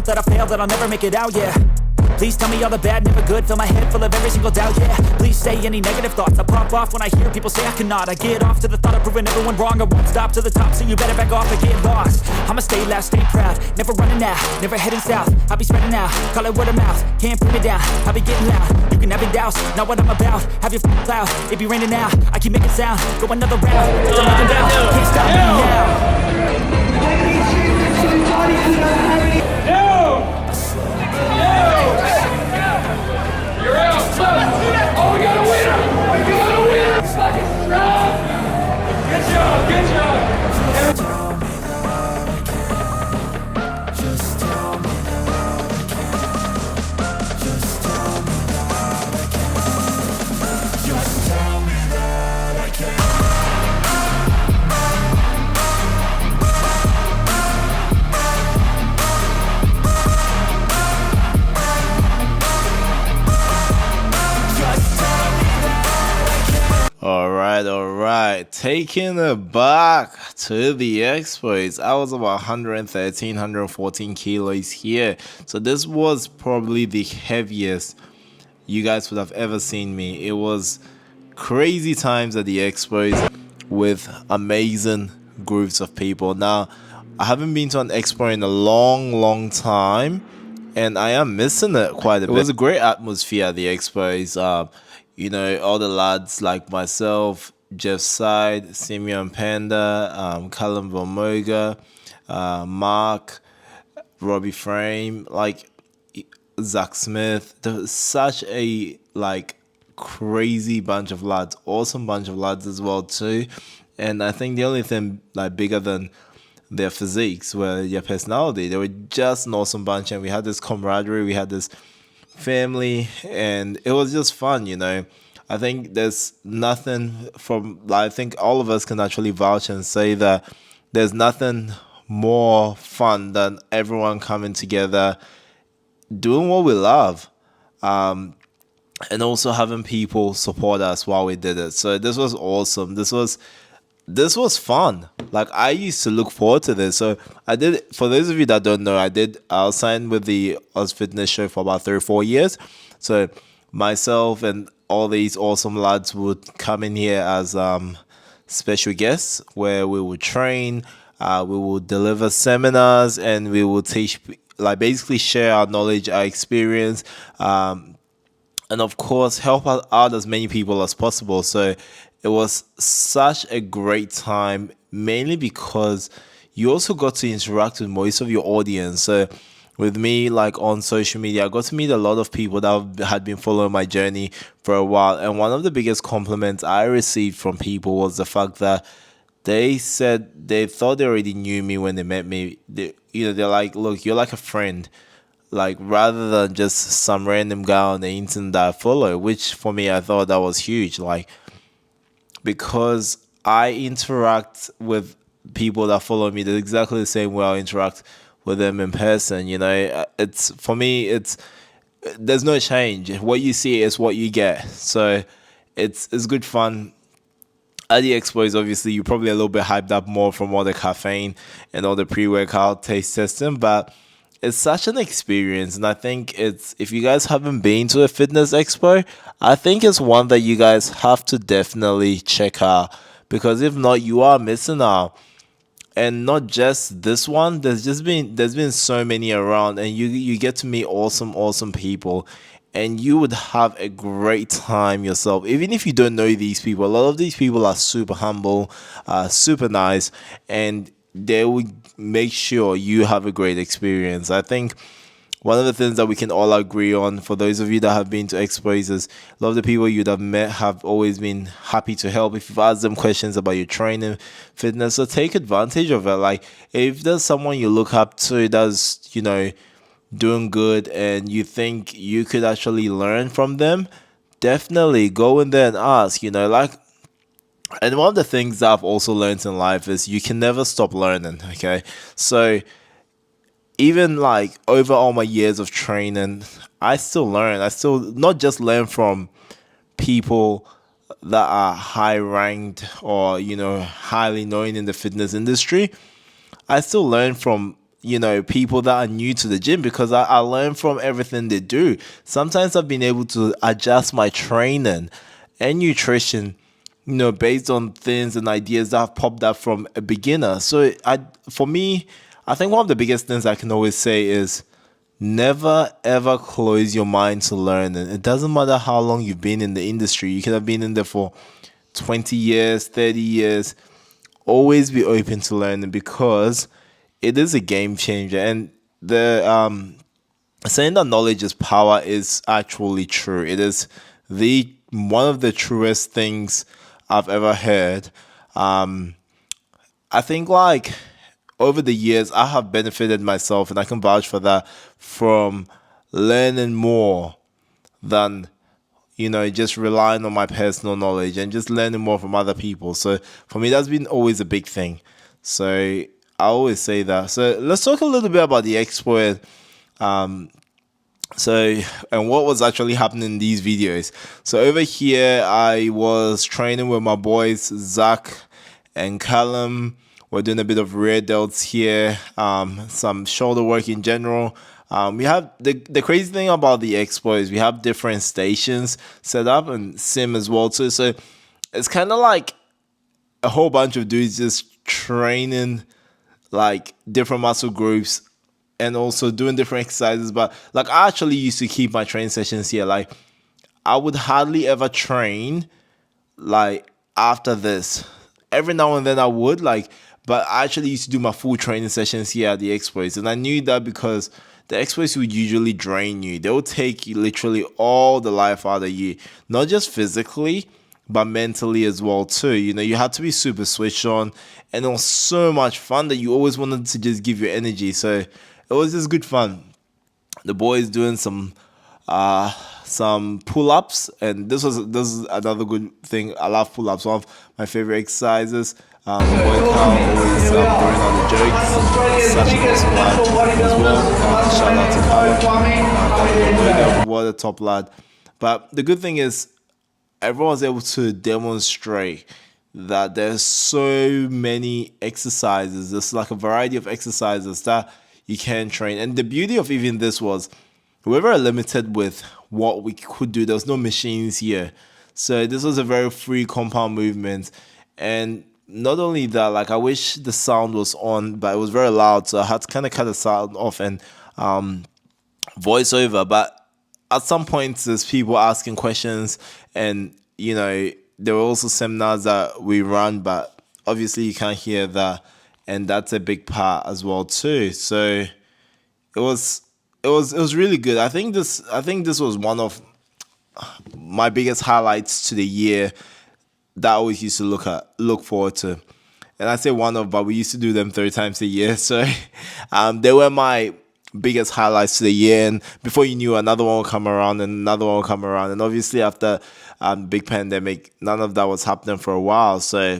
hope that I fail, that I'll never make it out, yeah. Please tell me all the bad, never good. Fill my head full of every single doubt, yeah. Please say any negative thoughts. I pop off when I hear people say I cannot. I get off to the thought of proving everyone wrong. I won't stop to the top, so you better back off and get lost. I'ma stay loud, stay proud, never running out, never heading south. I'll be spreading out, call it word of mouth. Can't put me down, I'll be getting loud. You can have your doubts, not what I'm about. Have your cloud, it be raining now. I keep making sound, go another round. Till I'm looking down, can't stop me now. You're out! Oh, we got a winner! We got a winner! Fucking strong! Good job! Good job! Just tell me that I can. Just tell me that I can. Just tell me that I can. All right. Taking it back to the Expos. I was about 113, 114 kilos here. So this was probably the heaviest you guys would have ever seen me. It was crazy times at the Expos with amazing groups of people. Now, I haven't been to an Expo in a long time, and I am missing it quite a bit. It was a great atmosphere at the Expos. You know, all the lads like myself, Seid, Simeon Panda, Calum Von Moger, Mark, Robbie Frame, like Zach Smith. There was such a crazy bunch of lads, awesome bunch of lads as well too. And I think the only thing bigger than their physiques were their personality. They were just an awesome bunch, and we had this camaraderie, we had this family, and it was just fun, you know. I think there's nothing I think all of us can actually vouch and say that there's nothing more fun than everyone coming together, doing what we love, and also having people support us while we did it. So this was awesome. This was fun. Like, I used to look forward to this. So I did, for those of you that don't know, I was signed with the Oz Fitness Show for about 3 or 4 years. So myself and all these awesome lads would come in here as special guests, where we would train, we would deliver seminars, and we would teach, basically share our knowledge, our experience, and of course help out as many people as possible. So it was such a great time, mainly because you also got to interact with most of your audience. So with me, on social media, I got to meet a lot of people that had been following my journey for a while. And one of the biggest compliments I received from people was the fact that they said they thought they already knew me when they met me. They're like, look, you're like a friend. Rather than just some random guy on the internet that I follow, which for me, I thought that was huge. Because I interact with people that follow me exactly the same way I interact with them in person. You know, it's, for me, there's no change. What you see is what you get. So it's good fun. At the Expos, obviously, you're probably a little bit hyped up more from all the caffeine and all the pre-workout taste testing, but it's such an experience. And I think if you guys haven't been to a fitness expo, I think it's one that you guys have to definitely check out, because if not, you are missing out. And not just this one, there's been so many around, and you get to meet awesome people, and you would have a great time yourself. Even if you don't know these people, a lot of these people are super humble, super nice, and they will make sure you have a great experience. I think one of the things that we can all agree on, for those of you that have been to expos, is a lot of the people you'd have met have always been happy to help. If you've asked them questions about your training, fitness, so take advantage of it. If there's someone you look up to that's, doing good, and you think you could actually learn from them, definitely go in there and ask, and one of the things that I've also learned in life is you can never stop learning, okay? So even over all my years of training, I still learn. I still not just learn from people that are high ranked or, highly known in the fitness industry. I still learn from, people that are new to the gym, because I learn from everything they do. Sometimes I've been able to adjust my training and nutrition, based on things and ideas that have popped up from a beginner. So for me, I think one of the biggest things I can always say is never ever close your mind to learning. It doesn't matter how long you've been in the industry. You could have been in there for 20 years, 30 years. Always be open to learning, because it is a game changer. And the saying that knowledge is power is actually true. It is the one of the truest things I've ever heard. I think, like, over the years, I have benefited myself, and I can vouch for that, from learning more than just relying on my personal knowledge, and just learning more from other people. So for me, that's been always a big thing. So I always say that. So let's talk a little bit about the Expo. And what was actually happening in these videos. So over here, I was training with my boys, Zach and Calum. We're doing a bit of rear delts here, some shoulder work in general. We have the crazy thing about the Expo is we have different stations set up, and sim as well too. So it's kind of like a whole bunch of dudes just training like different muscle groups, and also doing different exercises. But like, I actually used to keep my training sessions here. Like, I would hardly ever train like after this. Every now and then I would, but I actually used to do my full training sessions here at the Expos. And I knew that because the Expos would usually drain you. They would take literally all the life out of you, not just physically, but mentally as well too. You had to be super switched on, and it was so much fun that you always wanted to just give your energy. So it was just good fun. The boys doing some pull-ups, and this is another good thing. I love pull-ups, one of my favorite exercises. My boy Carl always doing all the jokes. Such an awesome lad as well. Shout out to Kwame. What a top lad. But the good thing is, everyone was able to demonstrate that there's so many exercises. There's like a variety of exercises that you can train. And the beauty of even this was, we were very limited with what we could do. There was no machines here. So this was a very free compound movement. And not only that, like, I wish the sound was on, but it was very loud. So I had to kind of cut the sound off and voice over. But at some points, there's people asking questions, and, there were also seminars that we run, but obviously you can't hear that. And that's a big part as well too. So it was really good. I think this was one of my biggest highlights to the year that I always used to look forward to. And I say one of, but we used to do them 3 times a year. So they were my biggest highlights to the year. And before you knew, another one would come around, and another one would come around. And obviously after big pandemic, none of that was happening for a while. So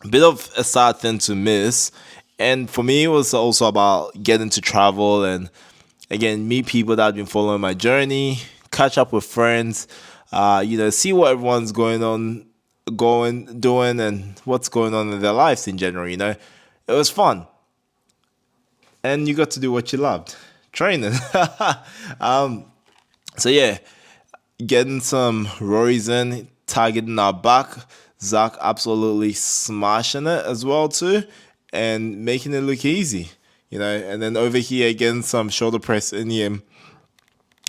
a bit of a sad thing to miss. And for me, it was also about getting to travel and, again, meet people that have been following my journey, catch up with friends, see what everyone's doing, and what's going on in their lives in general. It was fun, and you got to do what you loved, training. So yeah, getting some rories in, targeting our back. Zach absolutely smashing it as well too, and making it look easy. And then over here again, some shoulder press in here.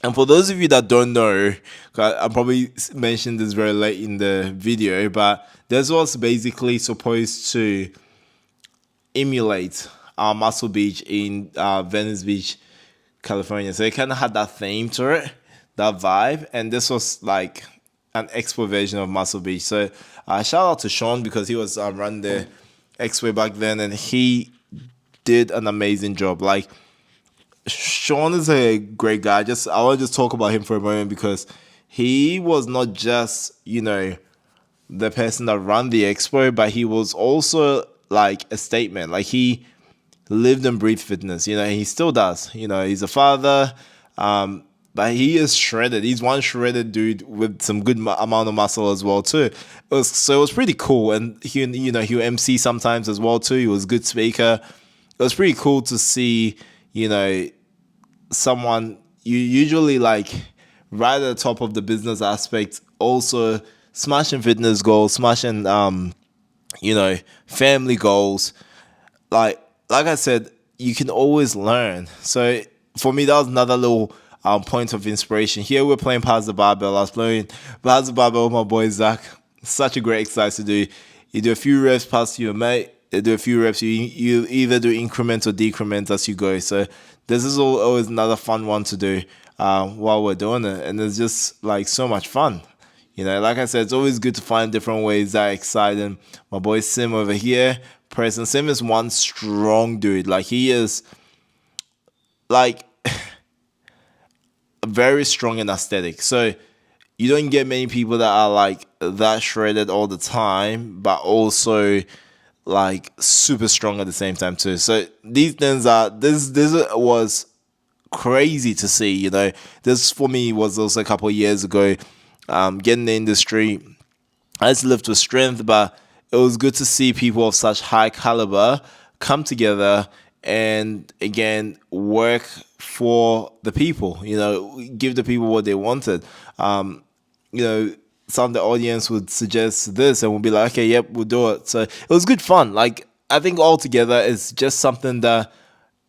And for those of you that don't know, I probably mentioned this very late in the video, but this was basically supposed to emulate our Muscle Beach in Venice Beach, California. So it kind of had that theme to it, that vibe. And this was like an Expo version of Muscle Beach. So shout out to Sean, because he was running the Expo back then, and he did an amazing job. Like, Sean is a great guy. I want to just talk about him for a moment, because he was not just, the person that ran the Expo, but he was also like a statement. Like, he lived and breathed fitness. He still does. He's a father, but he is shredded. He's one shredded dude with some good amount of muscle as well too. It was pretty cool. And he would MC sometimes as well too. He was a good speaker. it was pretty cool to see, someone you usually like right at the top of the business aspect also smashing fitness goals, smashing family goals. Like I said, you can always learn. So for me, that was another little point of inspiration. Here we're playing Pass the Barbell. I was playing Pass the Barbell with my boy Zach. Such a great exercise to do. You do a few reps past your mate. You do a few reps. You either do increment or decrement as you go. So this is always another fun one to do while we're doing it, and it's just like so much fun. Like I said, it's always good to find different ways that are exciting. My boy Sim over here, present. Sim is one strong dude. Like he is, like very strong and aesthetic. So you don't get many people that are like that shredded all the time, but also like super strong at the same time too. So these things are this was crazy to see. This for me was also a couple of years ago. Getting in the industry, I just lived with strength, but it was good to see people of such high caliber come together and again work for the people. Give the people what they wanted. Some of the audience would suggest this, and we'll be like, okay, yep, we'll do it. So it was good fun. Like I think altogether, it's just something that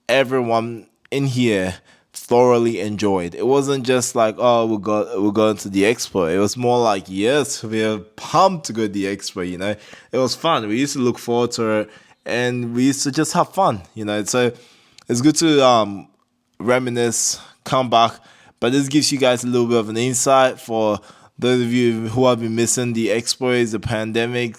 everyone in here thoroughly enjoyed. It wasn't just like, oh, we're going to the expo. It was more like, yes, we're pumped to go to the expo. It was fun. We used to look forward to it, and we used to just have fun. So it's good to reminisce, come back. But this gives you guys a little bit of an insight for those of you who have been missing the expos. The pandemic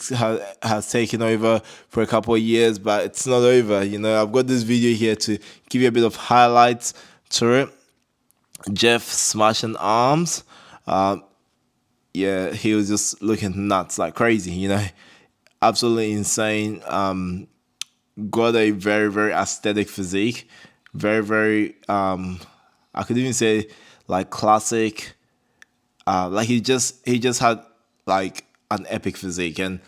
has taken over for a couple of years, but it's not over. I've got this video here to give you a bit of highlights to it. Jeff smashing arms. He was just looking nuts like crazy, absolutely insane. Got a very, very aesthetic physique. Very, very, I could even say like classic. Like he just had like an epic physique, and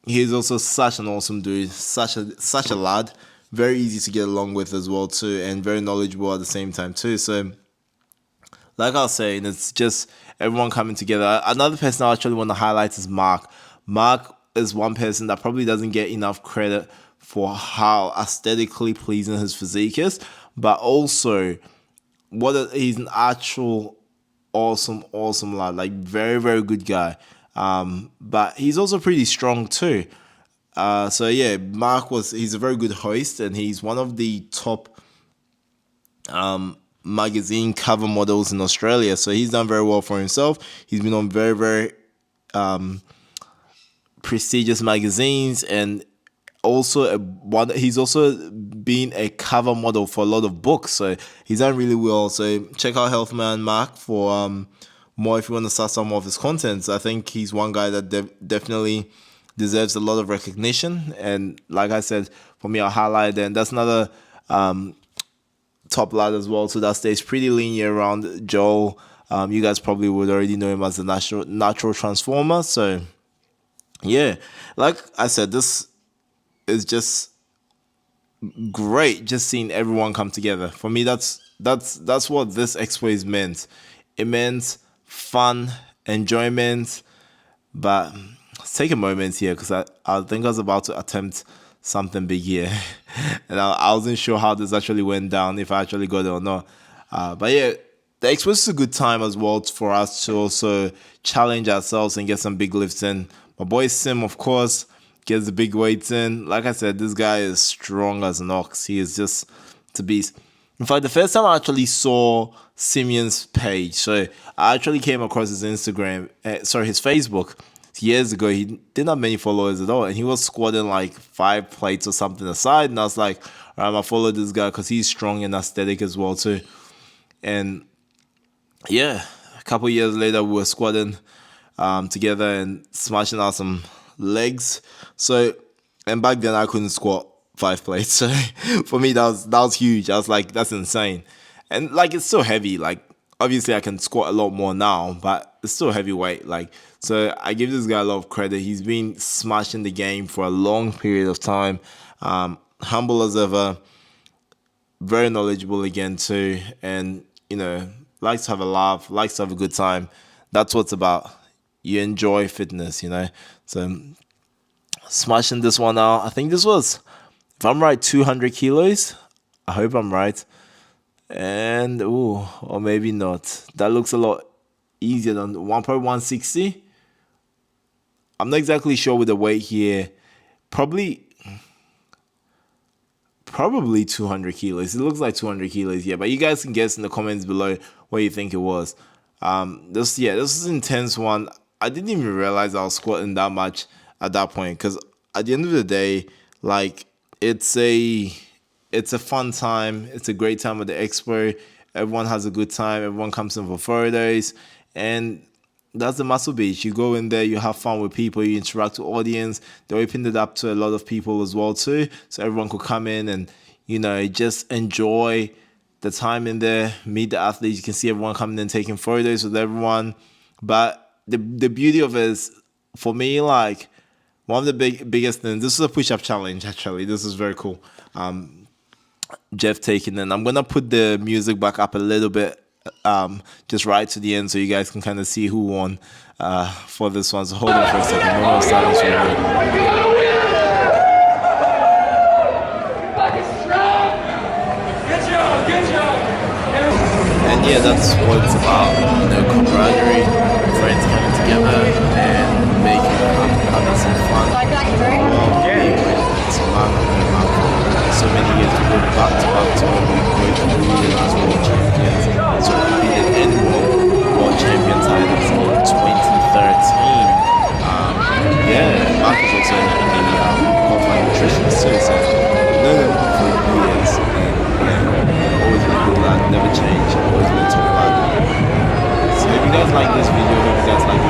he's also such an awesome dude, such a lad, very easy to get along with as well too, and very knowledgeable at the same time too. So, like I was saying, it's just everyone coming together. Another person I actually want to highlight is Mark. Mark is one person that probably doesn't get enough credit for how aesthetically pleasing his physique is, but also he's an actual awesome lad, like very, very good guy. But he's also pretty strong too. So yeah, he's a very good host, and he's one of the top magazine cover models in Australia. So he's done very well for himself. He's been on very, very prestigious magazines, and also he's also been a cover model for a lot of books. So he's done really well. So check out Healthman Mark for more if you want to start some more of his contents. I think he's one guy that definitely deserves a lot of recognition. And like I said, for me, I'll highlight that. And that's another top lad as well. So that stays pretty lean year round. Joel, you guys probably would already know him as the natural transformer. So yeah, like I said, this is just great. Just seeing everyone come together. For me, that's what this expo is meant. It meant fun, enjoyment, but let's take a moment here, because I think I was about to attempt something big here, and I wasn't sure how this actually went down, if I actually got it or not. But yeah, the expo is a good time as well for us to also challenge ourselves and get some big lifts in. My boy Sim, of course, gets the big weights in. Like I said, this guy is strong as an ox. He is just a beast. In fact, the first time I actually saw Simeon's page, so I actually came across his his Facebook years ago. He didn't have many followers at all, and he was squatting like 5 plates or something aside, and I was like, all right, I follow this guy because he's strong and aesthetic as well too. And yeah, a couple years later, we were squatting together and smashing out some legs. So, and back then I couldn't squat 5 plates. So for me, that was huge. I was like, that's insane. And like, it's so heavy. Like, obviously I can squat a lot more now, but it's still heavyweight. Like, so I give this guy a lot of credit. He's been smashing the game for a long period of time. humble as ever, very knowledgeable again too, and likes to have a laugh, likes to have a good time. That's what's about. You enjoy fitness, So smashing this one out. I think this was, if I'm right, 200 kilos. I hope I'm right. And or maybe not. That looks a lot easier than 1.160. I'm not exactly sure with the weight here. Probably 200 kilos. It looks like 200 kilos, yeah. But you guys can guess in the comments below what you think it was. This is an intense one. I didn't even realize I was squatting that much at that point, because at the end of the day, like, it's a fun time. It's a great time at the expo. Everyone has a good time. Everyone comes in for photos, and that's the Muscle Beach. You go in there, you have fun with people, you interact with audience. They opened it up to a lot of people as well too, so everyone could come in and just enjoy the time in there, meet the athletes. You can see everyone coming in, taking photos with everyone. But the beauty of it is, for me, like, one of the biggest things. This is a push-up challenge. Actually, this is very cool. Jeff taking in. I'm gonna put the music back up a little bit, just right to the end, so you guys can kind of see who won for this one. So hold on for a second. No more silence for me. And yeah, that's what it's about. Camaraderie, friends coming together and having some fun. Being with so many years to go back to when we were competed as world champions. So we competed in world champion titles in 2013. Mark is also in the qualified nutritionist too, so known him for years. And always been a good lad, never changed, always been talking about that. So if you guys like this video, hope you guys like